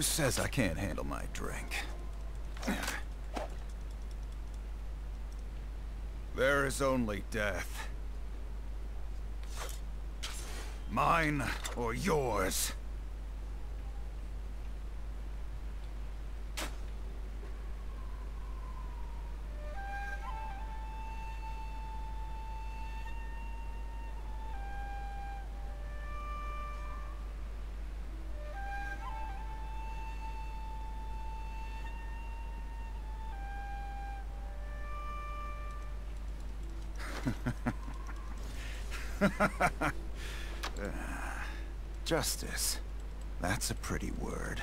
says I can't handle my drink? There is only death. Mine or yours. Justice. That's a pretty word.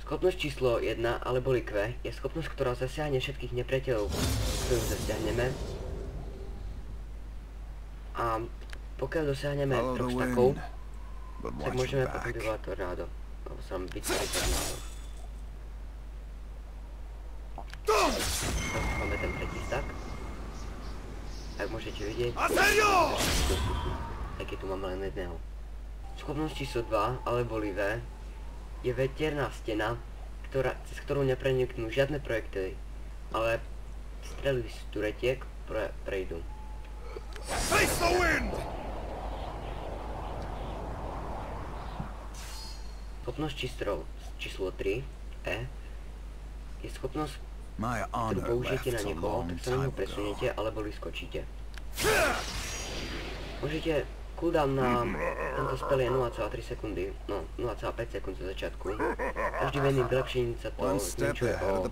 Schopnosť číslo 1, alebo likve, je schopnosť, ktorá zasiahne všetkých nepriateľov, ktorú zasiahneme. A pokiaľ dosiahneme 3 stakov, tak môžeme potom vyvolať tornádo. Alebo sa nám byť tornádo. Máme ten 3. stak. Tak môžete vidieť, aj keď tu máme len jedného. Schopnosť číslo 2, alebo livé, je vetierná stena, cez ktorú nepreniknú žiadne projektily, ale strely z turetiek prejdú. Schopnosť číslo 3, je schopnosť, ktorú použijete na niekoho, tak sa na ňu presuniete alebo vyskočíte. Môžete cooldown na tento spell je 0,3 sekundy, no 0,5 sekúnd za začiatku. Každý venný vylepšení sa to zničuje o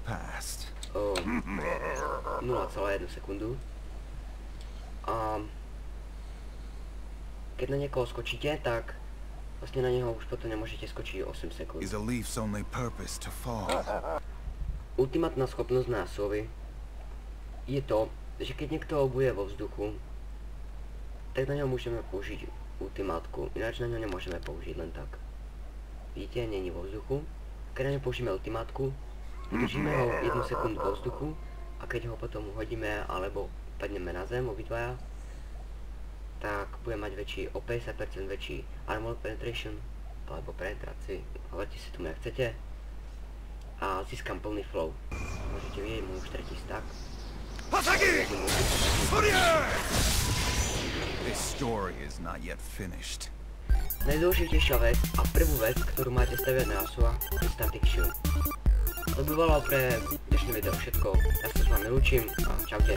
0,1 sekundu. A keď na niekoho skočíte, tak vlastne na neho už potom nemôžete skočiť 8 sekúnd. Ultimátna schopnosť násovi je to, že keď niekto obuje vo vzduchu, tak na ňo môžeme použiť ultimátku, ináč na ňo nemôžeme použiť len tak. Vidíte, není vo vzduchu. Keď na ňo použijeme ultimátku, udržíme ho 1 sekundu vo vzduchu a keď ho potom hodíme alebo padneme na zem obidvaja, tak bude mať väčší, o 50% väčší armor penetration alebo penetrácii. Hovorte si tomu, jak chcete. A získam plný flow. Môžete vidieť môj už 3. stak. Najdôležitejšia vec a prvú vec, ktorú máte staviať na Asua, je static shield. To by bolo pre dnešné video všetko. Ja sa s vami lúčim a čaute.